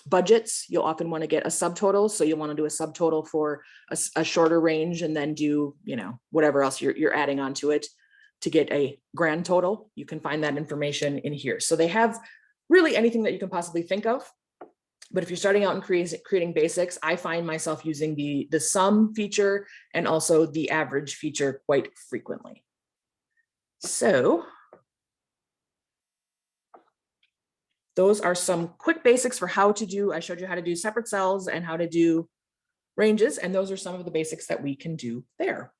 budgets. You'll often want to get a subtotal. So you'll want to do a subtotal for a shorter range and then do, you know, whatever else you're adding onto it to get a grand total. You can find that information in here. So they have really anything that you can possibly think of. But if you're starting out and creating basics, I find myself using the sum feature and also the average feature quite frequently. So those are some quick basics for how to do, I showed you how to do separate cells and how to do ranges, and those are some of the basics that we can do there.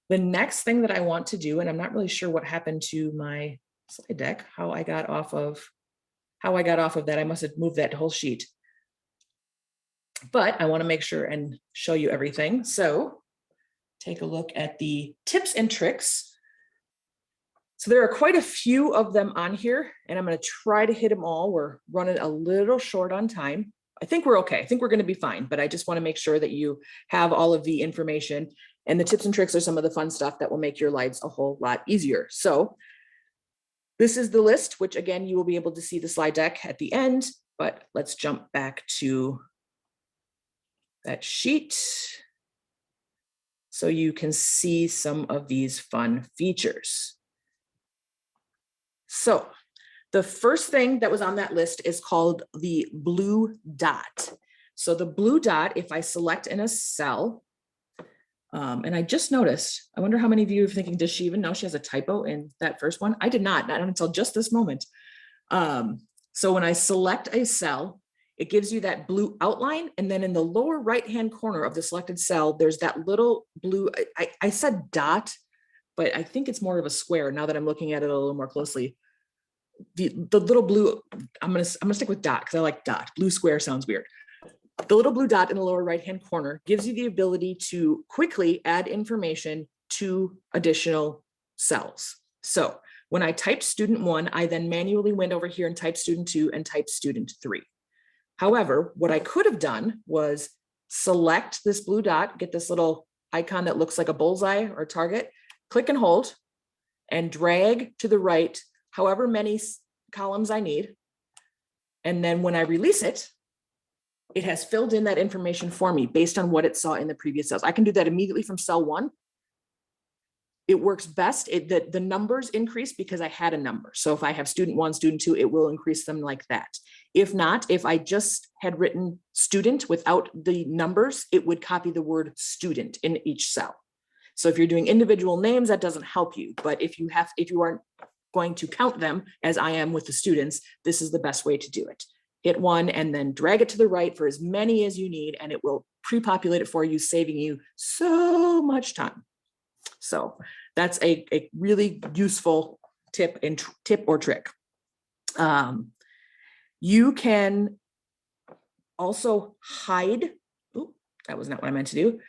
The next thing that I want to do, and I'm not really sure what happened to my slide deck, how I got off of that, I must have moved that whole sheet. But I want to make sure and show you everything. So take a look at the tips and tricks. So there are quite a few of them on here, and I'm going to try to hit them all. We're running a little short on time. I think we're okay. I think we're going to be fine, but I just want to make sure that you have all of the information, and the tips and tricks are some of the fun stuff that will make your lives a whole lot easier. So this is the list, which again, you will be able to see the slide deck at the end, but let's jump back to that sheet so you can see some of these fun features. So the first thing that was on that list is called the blue dot. So the blue dot, if I select in a cell, and I just noticed, I wonder how many of you are thinking, does she even know she has a typo in that first one? I did not until just this moment. So when I select a cell, it gives you that blue outline. And then in the lower right-hand corner of the selected cell, there's that little blue, I said dot, but I think it's more of a square now that I'm looking at it a little more closely. The little blue, I'm gonna stick with dot because I like dot. Blue square sounds weird. The little blue dot in the lower right-hand corner gives you the ability to quickly add information to additional cells. So when I typed student 1, I then manually went over here and typed student 2 and typed student 3. However, what I could have done was select this blue dot, get this little icon that looks like a bullseye or target, click and hold, and drag to the right however many columns I need. And then when I release it, it has filled in that information for me based on what it saw in the previous cells. I can do that immediately from cell 1. It works best. The numbers increase because I had a number. So if I have student 1, student 2, it will increase them like that. If not, if I just had written student without the numbers, it would copy the word student in each cell. So if you're doing individual names, that doesn't help you. But if you aren't going to count them as I am with the students, this is the best way to do it. Hit 1 and then drag it to the right for as many as you need, and it will pre-populate it for you, saving you so much time. So that's a really useful tip or trick. You can also hide, that was not what I meant to do,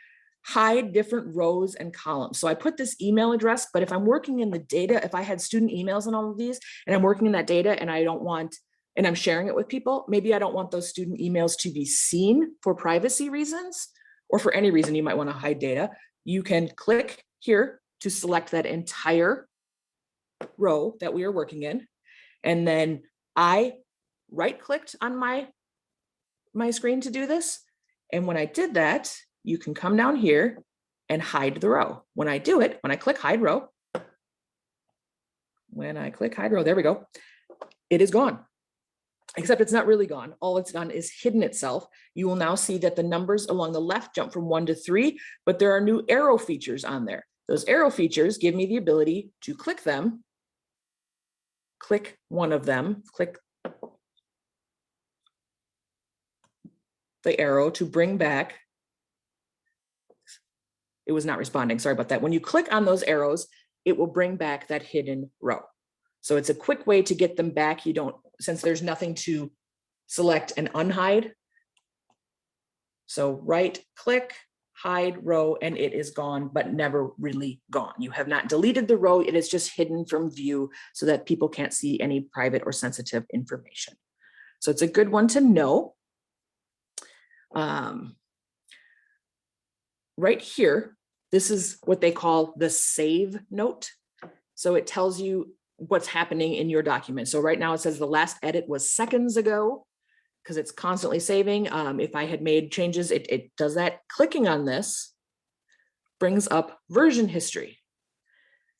hide different rows and columns. So I put this email address, but if I'm working in the data, if I had student emails and all of these, and I'm working in that data and I don't want, and I'm sharing it with people, maybe I don't want those student emails to be seen for privacy reasons, or for any reason you might want to hide data. You can click here to select that entire row that we are working in. And then I right-clicked on my screen to do this. And when I did that, you can come down here and hide the row. When I do it, when I click hide row, there we go, it is gone. Except it's not really gone. All it's done is hidden itself. You will now see that the numbers along the left jump from 1 to 3, but there are new arrow features on there. Those arrow features give me the ability to click them, click one of them, click the arrow to bring back. It was not responding, sorry about that. When you click on those arrows, it will bring back that hidden row. So it's a quick way to get them back. You don't, since there's nothing to select and unhide. So right click, hide row, and it is gone, but never really gone. You have not deleted the row. It is just hidden from view so that people can't see any private or sensitive information. So it's a good one to know. Right here, this is what they call the save note. So it tells you what's happening in your document. So right now it says the last edit was seconds ago because it's constantly saving. If I had made changes, it does that. Clicking on this brings up version history.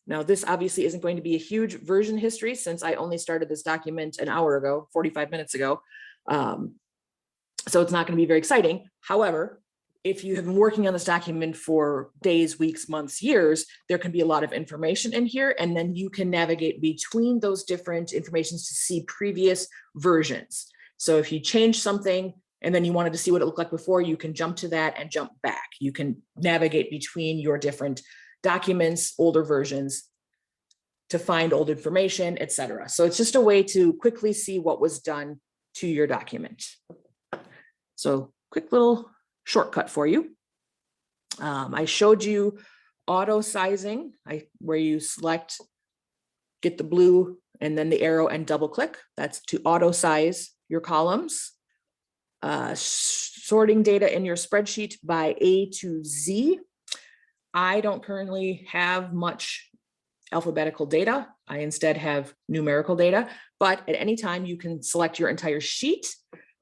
Now this obviously isn't going to be a huge version history since I only started this document an hour ago, 45 minutes ago. So it's not going to be very exciting. However, if you have been working on this document for days, weeks, months, years, there can be a lot of information in here, and then you can navigate between those different informations to see previous versions. So if you change something and then you wanted to see what it looked like before, you can jump to that and jump back. You can navigate between your different documents, older versions, to find old information, etc. So it's just a way to quickly see what was done to your document. So quick little shortcut for you. I showed you auto sizing, where you select, get the blue and then the arrow and double click. That's to auto size your columns. Sorting data in your spreadsheet by A to Z. I don't currently have much alphabetical data. I instead have numerical data, but at any time you can select your entire sheet.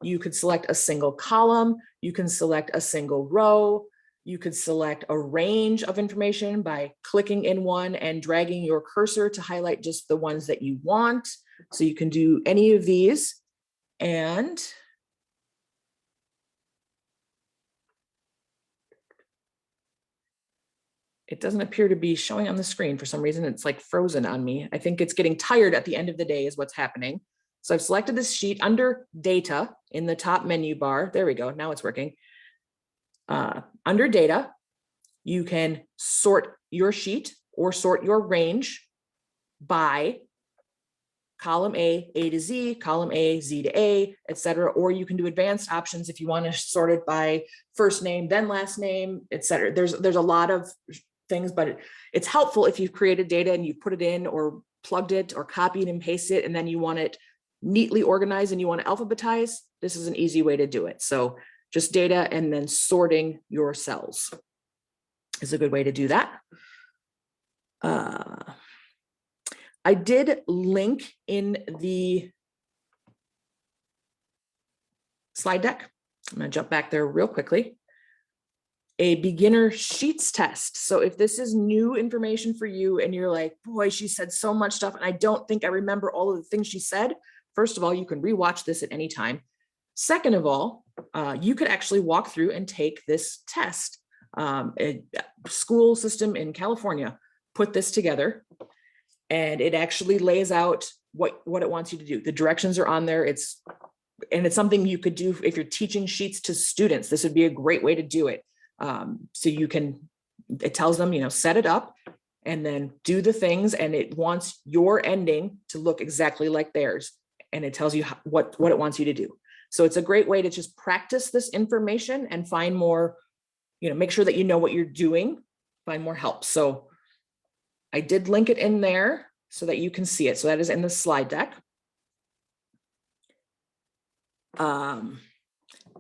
You could select a single column. You can select a single row. You could select a range of information by clicking in one and dragging your cursor to highlight just the ones that you want. So you can do any of these. And it doesn't appear to be showing on the screen for some reason. It's like frozen on me. I think it's getting tired at the end of the day is what's happening. So I've selected this sheet under data in the top menu bar. There we go. Now it's working. Under data, you can sort your sheet or sort your range by column A to Z, column A, Z to A, etc. Or you can do advanced options if you want to sort it by first name, then last name, etc. There's a lot of things, but it's helpful if you've created data and you put it in or plugged it or copied and pasted it, and then you want it neatly organized and you want to alphabetize. This is an easy way to do it. So just data and then sorting your cells is a good way to do that. I did link in the slide deck. I'm going to jump back there real quickly. A beginner sheets test. So if this is new information for you and you're like, boy, she said so much stuff and I don't think I remember all of the things she said. First of all, you can rewatch this at any time. Second of all, you could actually walk through and take this test. A school system in California put this together, and it actually lays out what it wants you to do. The directions are on there. It's something you could do if you're teaching sheets to students. This would be a great way to do it. So you can it tells them, set it up and then do the things, and it wants your ending to look exactly like theirs. And it tells you what it wants you to do. So it's a great way to just practice this information and find more, make sure that you know what you're doing, find more help. So I did link it in there so that you can see it. So that is in the slide deck.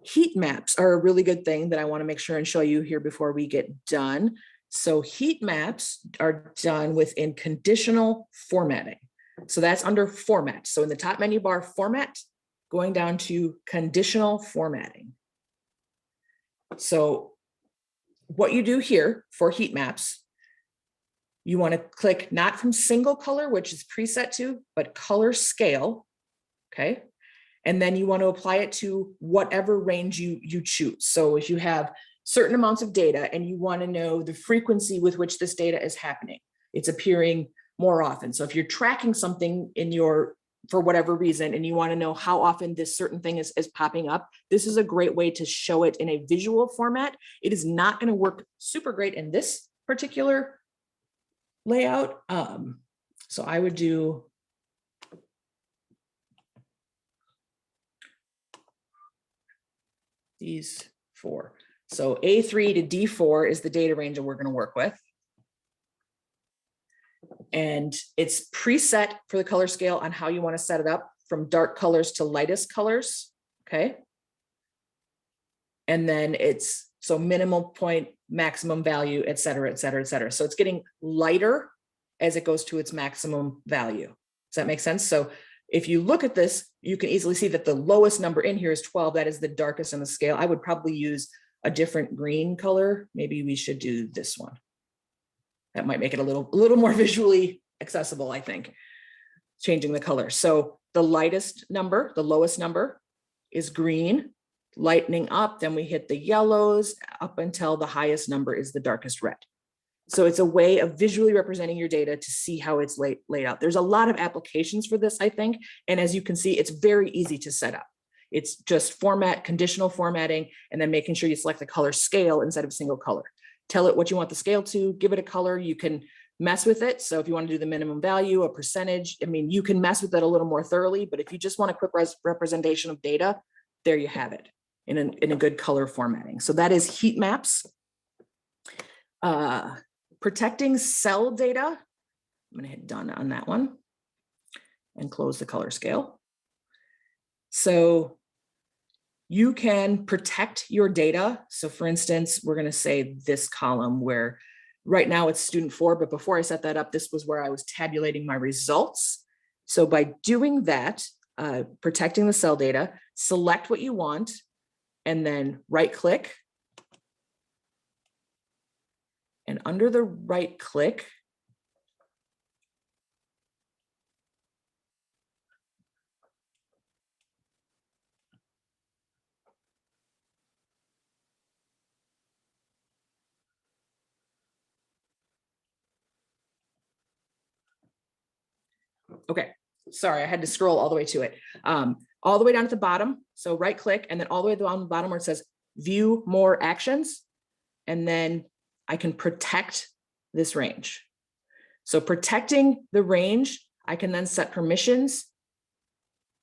Heat maps are a really good thing that I want to make sure and show you here before we get done. So heat maps are done within conditional formatting. So that's under format. So in the top menu bar, format, going down to conditional formatting. So what you do here for heat maps, you want to click not from single color, which is preset to, but color scale. Okay. And then you want to apply it to whatever range you choose. So if you have certain amounts of data and you want to know the frequency with which this data is happening, it's appearing more often. So if you're tracking something for whatever reason, and you want to know how often this certain thing is popping up, this is a great way to show it in a visual format. It is not going to work super great in this particular layout. So I would do these 4. So A3 to D4 is the data range that we're going to work with. And it's preset for the color scale on how you want to set it up, from dark colors to lightest colors. Okay. And then it's so minimal point, maximum value, et cetera, et cetera, et cetera. So it's getting lighter as it goes to its maximum value. Does that make sense? So if you look at this, you can easily see that the lowest number in here is 12. That is the darkest on the scale. I would probably use a different green color. Maybe we should do this one. That might make it a little more visually accessible, I think, changing the color. So the lightest number, the lowest number is green, lightening up, then we hit the yellows up until the highest number is the darkest red. So it's a way of visually representing your data to see how it's laid out. There's a lot of applications for this, I think. And as you can see, it's very easy to set up. It's just conditional formatting, and then making sure you select the color scale instead of single color. Tell it what you want the scale to, give it a color. You can mess with it. So if you want to do the minimum value, a percentage, you can mess with it a little more thoroughly, but if you just want a quick representation of data, there you have it in a good color formatting. So that is heat maps. Protecting cell data. I'm going to hit done on that one and close the color scale. So you can protect your data. So for instance, we're going to say this column where right now it's student 4, but before I set that up, this was where I was tabulating my results. So by doing that, protecting the cell data, select what you want, and then right click. And under the right click, okay, sorry, I had to scroll all the way to it. All the way down at the bottom. So right click, and then all the way down the bottom where it says view more actions. And then I can protect this range. So protecting the range, I can then set permissions.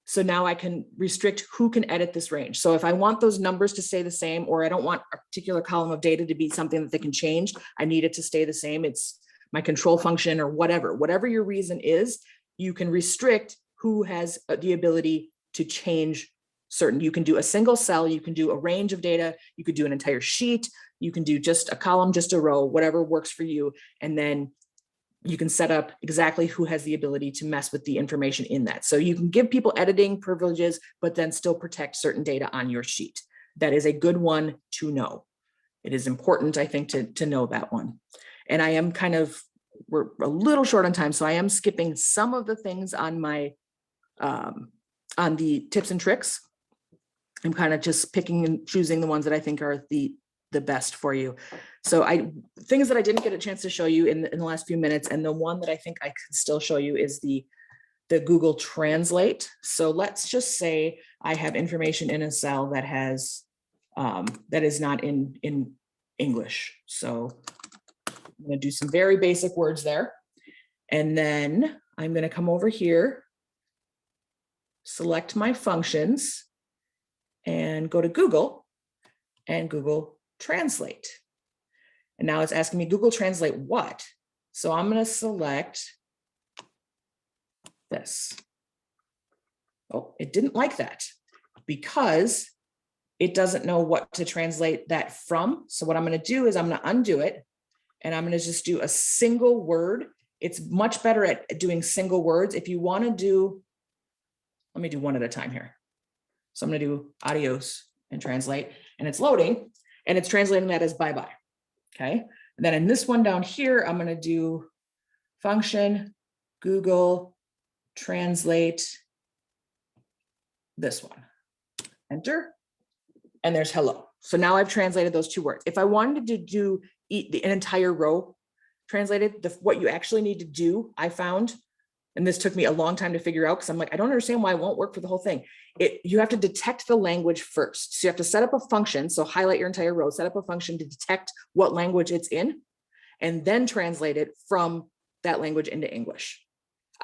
So now I can restrict who can edit this range. So if I want those numbers to stay the same, or I don't want a particular column of data to be something that they can change, I need it to stay the same. It's my control function or whatever your reason is, you can restrict who has the ability to change certain. You can do a single cell, you can do a range of data, you could do an entire sheet, you can do just a column, just a row, whatever works for you. And then you can set up exactly who has the ability to mess with the information in that. So you can give people editing privileges, but then still protect certain data on your sheet. That is a good one to know. It is important, I think, to know that one. And I am we're a little short on time, so I am skipping some of the things on my, on the tips and tricks. I'm kind of just picking and choosing the ones that I think are the best for you. So things that I didn't get a chance to show you in the last few minutes, and the one that I think I can still show you is the Google Translate. So let's just say I have information in a cell that has that is not in English. So I'm going to do some very basic words there. And then I'm going to come over here, select my functions, and go to Google and Google Translate. And now it's asking me Google Translate what? So I'm going to select this. Oh, it didn't like that because it doesn't know what to translate that from. So what I'm going to do is I'm going to undo it and I'm going to just do a single word. It's much better at doing single words. If you want to do, let me do one at a time here. So I'm going to do adios and translate, and it's loading and it's translating that as bye-bye. Okay. And then in this one down here, I'm going to do function, Google Translate this one, enter, and there's hello. So now I've translated those two words. If I wanted to do an entire row translated, what you actually need to do, I found, and this took me a long time to figure out because I'm like, I don't understand why it won't work for the whole thing. You have to detect the language first. So you have to set up a function. So highlight your entire row, set up a function to detect what language it's in, and then translate it from that language into English.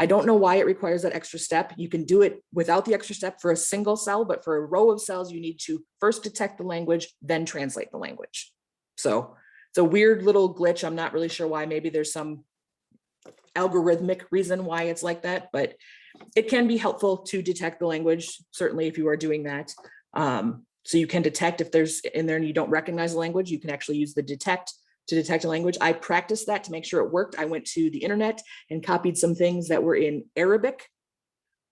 I don't know why it requires that extra step. You can do it without the extra step for a single cell, but for a row of cells, you need to first detect the language, then translate the language. So it's a weird little glitch. I'm not really sure why. Maybe there's some algorithmic reason why it's like that, but it can be helpful to detect the language, certainly if you are doing that. So you can detect if there's in there and you don't recognize the language, you can actually use the detect to detect a language. I practiced that to make sure it worked. I went to the internet and copied some things that were in Arabic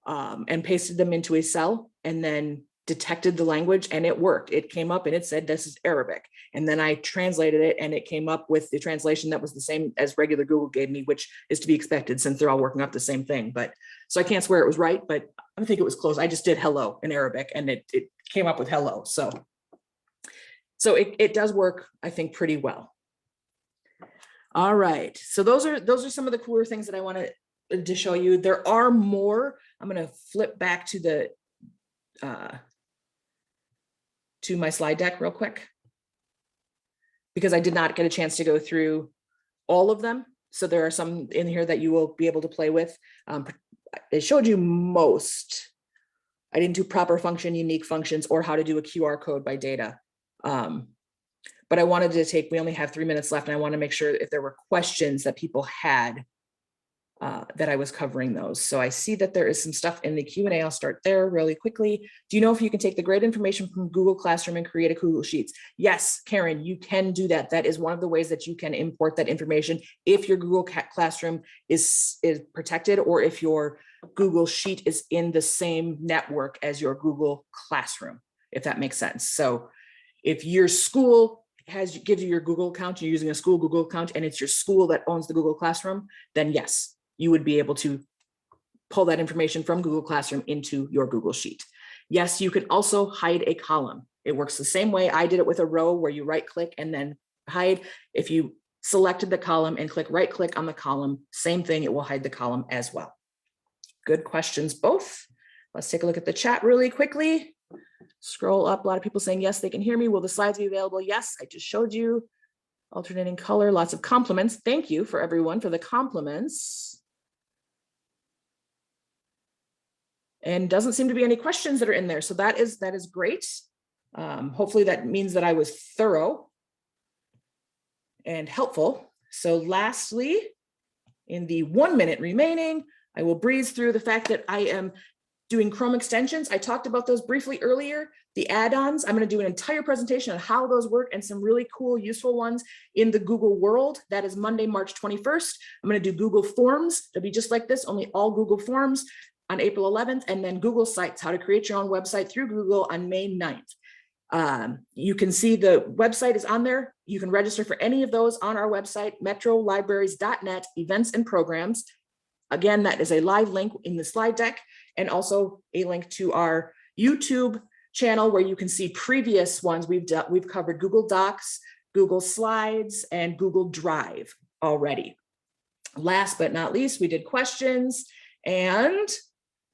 and pasted them into a cell and then detected the language, and it worked. It came up and it said, this is Arabic. And then I translated it and it came up with the translation that was the same as regular Google gave me, which is to be expected since they're all working off the same thing. But so I can't swear it was right, but I think it was close. I just did hello in Arabic and it came up with hello. So it does work, I think, pretty well. All right, so those are some of the cooler things that I wanted to show you. There are more. I'm going to flip back to the to my slide deck real quick because I did not get a chance to go through all of them. So there are some in here that you will be able to play with. It showed you most. I didn't do proper function, unique functions, or how to do a QR code by data. But I wanted to take, we only have 3 minutes left, and I want to make sure if there were questions that people had that I was covering those. So I see that there is some stuff in the Q&A. I'll start there really quickly. Do you know if you can take the grade information from Google Classroom and create a Google Sheets? Yes, Karen, you can do that. That is one of the ways that you can import that information if your Google Classroom is protected, or if your Google Sheet is in the same network as your Google Classroom, if that makes sense. So if your school gives you your Google account, you're using a school Google account, and it's your school that owns the Google Classroom, then yes, you would be able to pull that information from Google Classroom into your Google Sheet. Yes, you could also hide a column. It works the same way. I did it with a row where you right click and then hide. If you selected the column and click right click on the column, same thing, it will hide the column as well. Good questions both. Let's take a look at the chat really quickly. Scroll up, a lot of people saying, yes, they can hear me. Will the slides be available? Yes, I just showed you. Alternating color, lots of compliments. Thank you for everyone for the compliments. And doesn't seem to be any questions that are in there. So that is great. Hopefully that means that I was thorough and helpful. So lastly, in the 1 minute remaining, I will breeze through the fact that I am doing Chrome extensions. I talked about those briefly earlier. The add-ons, I'm going to do an entire presentation on how those work and some really cool, useful ones in the Google world. That is Monday, March 21st. I'm going to do Google Forms. It'll be just like this, only all Google Forms on April 11th, and then Google Sites, how to create your own website through Google on May 9th. You can see the website is on there. You can register for any of those on our website, metrolibraries.net, events and programs. Again, that is a live link in the slide deck, and also a link to our YouTube channel where you can see previous ones we've covered. Google Docs, Google Slides, and Google Drive already. Last but not least, we did questions, and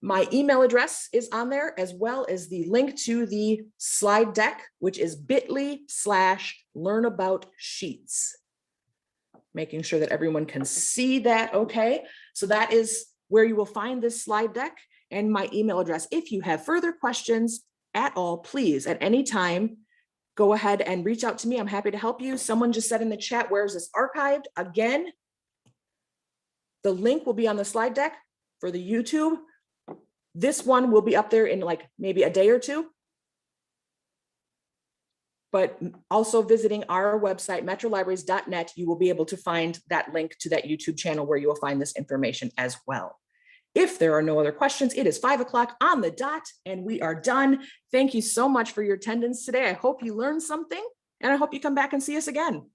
my email address is on there, as well as the link to the slide deck, which is bit.ly/learnaboutsheets. making sure that everyone can see that. Okay, so that is where you will find this slide deck and my email address. If you have further questions at all, please, at any time, go ahead and reach out to me. I'm happy to help you. Someone just said in the chat, where is this archived? Again, the link will be on the slide deck for the YouTube. This one will be up there in like maybe a day or two. But also visiting our website, metrolibraries.net, you will be able to find that link to that YouTube channel where you will find this information as well. If there are no other questions, it is 5 o'clock on the dot and we are done. Thank you so much for your attendance today. I hope you learned something and I hope you come back and see us again.